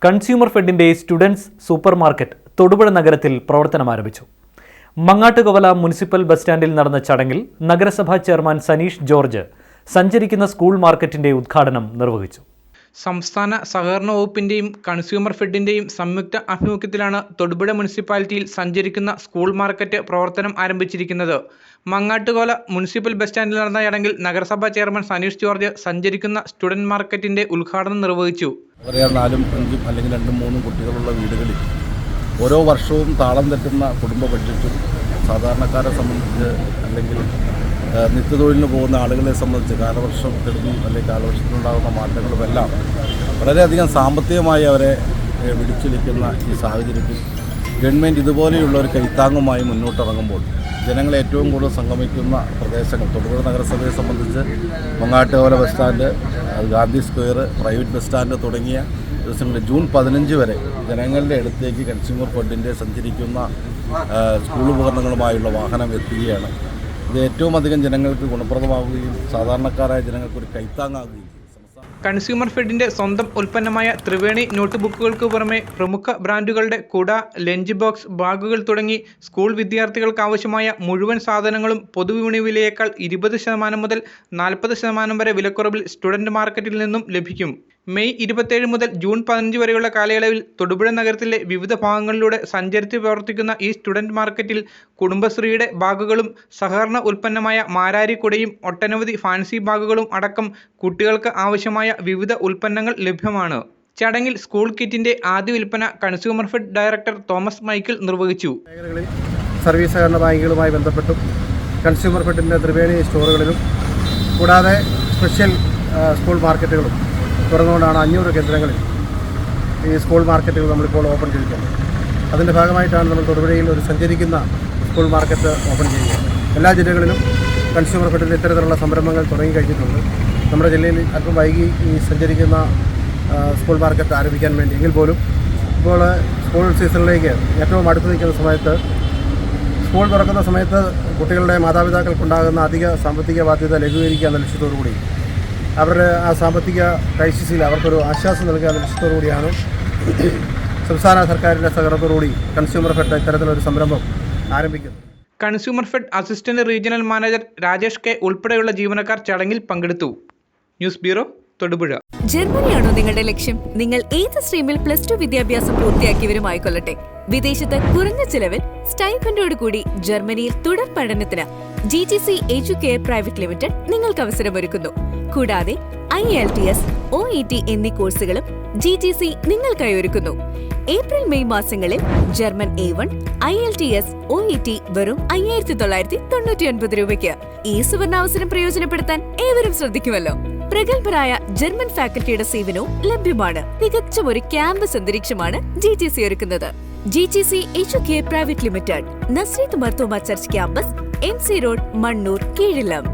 Consumer ഫെഡിന്റെ students super market Thodupuzha നഗരത്തിൽ പ്രവർത്തനം ആരംഭിച്ചു. മങ്ങാട്ടുകവല മുനിസിപ്പൽ ബസ് സ്റ്റാൻഡിൽ നടന്ന ചടങ്ങിൽ നഗരസഭാ ചെയർമാൻ സനീഷ് ജോർജ് സഞ്ചരിക്കുന്ന സ്കൂൾ മാർക്കറ്റിന്റെ ഉദ്ഘാടനം നിർവഹിച്ചു. സംസ്ഥാന സഹകരണ വകുപ്പിന്റെയും കൺസ്യൂമർ ഫെഡിന്റെയും സംയുക്ത ആഭിമുഖ്യത്തിലാണ് തൊടുപുഴ മുനിസിപ്പാലിറ്റിയിൽ സഞ്ചരിക്കുന്ന സ്കൂൾ മാർക്കറ്റ് പ്രവർത്തനം ആരംഭിച്ചിരിക്കുന്നത്. മങ്ങാട്ടുകവല മുനിസിപ്പൽ ബസ് സ്റ്റാൻഡിൽ നടന്ന ചടങ്ങിൽ നഗരസഭാ ചെയർമാൻ സനീഷ് ജോർജ് സഞ്ചരിക്കുന്ന സ്റ്റുഡന്റ് മാർക്കറ്റിന്റെ ഉദ്ഘാടനം നിർവഹിച്ചു. 4, 5 അല്ലെങ്കിൽ 2, 3 കുട്ടികളുള്ള വീടുകളിൽ ഓരോ വർഷവും താളം തെറ്റുന്ന കുടുംബ ബഡ്ജറ്റും സാധാരണക്കാരെ സംബന്ധിച്ച് അല്ലെങ്കിൽ നിത്യതൊഴിലിന് പോകുന്ന ആളുകളെ സംബന്ധിച്ച് കാലവർഷക്കെടുതിയും അല്ലെങ്കിൽ കാലവർഷത്തിനുണ്ടാകുന്ന മാറ്റങ്ങളുമെല്ലാം വളരെയധികം സാമ്പത്തികമായി അവരെ പിടിച്ചിരിക്കുന്ന ഈ സാഹചര്യത്തിൽ ഗവൺമെൻറ് ഇതുപോലെയുള്ള ഒരു കൈത്താങ്ങുമായി മുന്നോട്ടിറങ്ങുമ്പോൾ ജനങ്ങളെ ഏറ്റവും കൂടുതൽ സംഗമിക്കുന്ന പ്രദേശങ്ങൾ തൊടുപുഴ നഗരസഭയെ സംബന്ധിച്ച് Mangattukavala bus stand, Gandhi square, private bus stand തുടങ്ങിയ ദിവസങ്ങളിൽ ജൂൺ 15 വരെ ജനങ്ങളുടെ അടുത്തേക്ക് കൺസ്യൂമർ ഫെഡിൻ്റെ സഞ്ചരിക്കുന്ന സ്കൂൾ ഉപകരണങ്ങളുമായുള്ള വാഹനം എത്തുകയാണ്. ഇത് ഏറ്റവും അധികം ജനങ്ങൾക്ക് ഗുണപ്രദമാവുകയും സാധാരണക്കാരായ ജനങ്ങൾക്ക് ഒരു കൈത്താങ്ങാകുകയും. കൺസ്യൂമർ ഫെഡിന്റെ സ്വന്തം ഉൽപ്പന്നമായ ത്രിവേണി നോട്ട് ബുക്കുകൾക്ക് പുറമെ പ്രമുഖ ബ്രാൻഡുകളുടെ കുട, ലഞ്ച് ബോക്സ്, ബാഗുകൾ തുടങ്ങി സ്കൂൾ വിദ്യാർത്ഥികൾക്ക് ആവശ്യമായ മുഴുവൻ സാധനങ്ങളും പൊതുവിപണി വിലയേക്കാൾ 20% മുതൽ 40% വരെ വിലക്കുറവിൽ സ്റ്റുഡന്റ് മാർക്കറ്റിൽ നിന്നും ലഭിക്കും. മെയ് 27 മുതൽ ജൂൺ 15 വരെയുള്ള കാലയളവിൽ തൊടുപുഴ നഗരത്തിലെ വിവിധ ഭാഗങ്ങളിലൂടെ സഞ്ചരിച്ച് പ്രവർത്തിക്കുന്ന ഈ സ്റ്റുഡന്റ് മാർക്കറ്റിൽ കുടുംബശ്രീയുടെ ബാഗുകളും സഹകരണ ഉൽപ്പന്നമായ മാരാരി കുടയും ഒട്ടനവധി ഫാൻസി ബാഗുകളും അടക്കം കുട്ടികൾക്ക് ആവശ്യമായ വിവിധ ഉൽപ്പന്നങ്ങൾ ലഭ്യമാണ്. ചടങ്ങിൽ സ്കൂൾ കിറ്റിന്റെ ആദ്യ വിൽപ്പന consumer fed director Thomas Michael നിർവഹിച്ചു. സർവീസ് സഹകരണ ബാങ്കുകളുമായി ബന്ധപ്പെട്ടും കൺസ്യൂമർ ഫെഡിന്റെ ത്രിവേണി സ്റ്റോറുകളിലും കൂടാതെ സ്പെഷ്യൽ സ്കൂൾ മാർക്കറ്റുകളും തുറന്നുകൊണ്ടാണ് 500 കേന്ദ്രങ്ങളിൽ ഈ സ്കൂൾ മാർക്കറ്റുകൾ നമ്മളിപ്പോൾ ഓപ്പൺ ചെയ്തിട്ടുണ്ട്. അതിൻ്റെ ഭാഗമായിട്ടാണ് നമ്മൾ തൊടുപുഴയിൽ ഒരു സഞ്ചരിക്കുന്ന സ്കൂൾ മാർക്കറ്റ് ഓപ്പൺ ചെയ്യുക. എല്ലാ ജില്ലകളിലും കൺസ്യൂമർ ഫെഡിൻ്റെ ഇത്തരത്തിലുള്ള സംരംഭങ്ങൾ തുടങ്ങിക്കഴിഞ്ഞിട്ടുണ്ട്. നമ്മുടെ ജില്ലയിൽ അല്പം വൈകി ഈ സഞ്ചരിക്കുന്ന സ്കൂൾ മാർക്കറ്റ് ആരംഭിക്കാൻ വേണ്ടി എങ്കിൽ പോലും ഇപ്പോൾ സ്കൂൾ സീസണിലേക്ക് ഏറ്റവും അടുത്ത് നിൽക്കുന്ന സമയത്ത് സ്കൂൾ തുറക്കുന്ന സമയത്ത് കുട്ടികളുടെ മാതാപിതാക്കൾക്കുണ്ടാകുന്ന അധിക സാമ്പത്തിക ബാധ്യത ലഘൂകരിക്കുക എന്ന ലക്ഷ്യത്തോടുകൂടി അവരുടെ ആ സാമ്പത്തിക ക്രൈസിസിൽ അവർക്കൊരു ആശ്വാസം നൽകുക എന്ന ലക്ഷ്യത്തോടുകൂടിയാണ് സംസ്ഥാന സർക്കാരിൻ്റെ സഹകരണത്തോടുകൂടി കൺസ്യൂമർ ഫെഡ് ഇത്തരത്തിലൊരു സംരംഭം ആരംഭിക്കുന്നത്. Consumer fed assistant regional manager Rajesh K ഉൾപ്പെടെയുള്ള ജീവനക്കാർ ചടങ്ങിൽ പങ്കെടുത്തു. News bureau, Thodupuzha. ജർമ്മനിയാണോ നിങ്ങളുടെ ലക്ഷ്യം? നിങ്ങൾ ഏത് സ്ട്രീമിൽ +2 വിദ്യാഭ്യാസം പൂർത്തിയാക്കിയവരുമായിക്കൊള്ളട്ടെ, വിദേശത്ത് കുറഞ്ഞ ചിലവിൽ സ്റ്റൈഫൻഡോട് കൂടി ജർമ്മനിയിൽ തുടർ പഠനത്തിന് GGC എഡ്യൂകെയർ പ്രൈവറ്റ് ലിമിറ്റഡ് നിങ്ങൾക്ക് അവസരമൊരുക്കുന്നു. കൂടാതെ IELTS, OET എന്നീ കോഴ്സുകളും GGC നിങ്ങൾക്കായി ഒരുക്കുന്നു. ഏപ്രിൽ-മെയ് മാസങ്ങളിൽ ജർമ്മൻ A1, IELTS, OET വെറും 5,999 രൂപയ്ക്ക്. ഈ സുവർണാവസരം പ്രയോജനപ്പെടുത്താൻ ഏവരും ശ്രദ്ധിക്കുമല്ലോ. പ്രഗത്ഭരായ ജർമ്മൻ ഫാക്കൽറ്റിയുടെ സേവനവും ലഭ്യമാണ്. തികച്ച ഒരു ക്യാമ്പസ് അന്തരീക്ഷമാണ് GGC ഒരുക്കുന്നത്. GGC Educare private limited, Nazareth Marthoma church campus, MC road, Mannoor, കീഴിലം.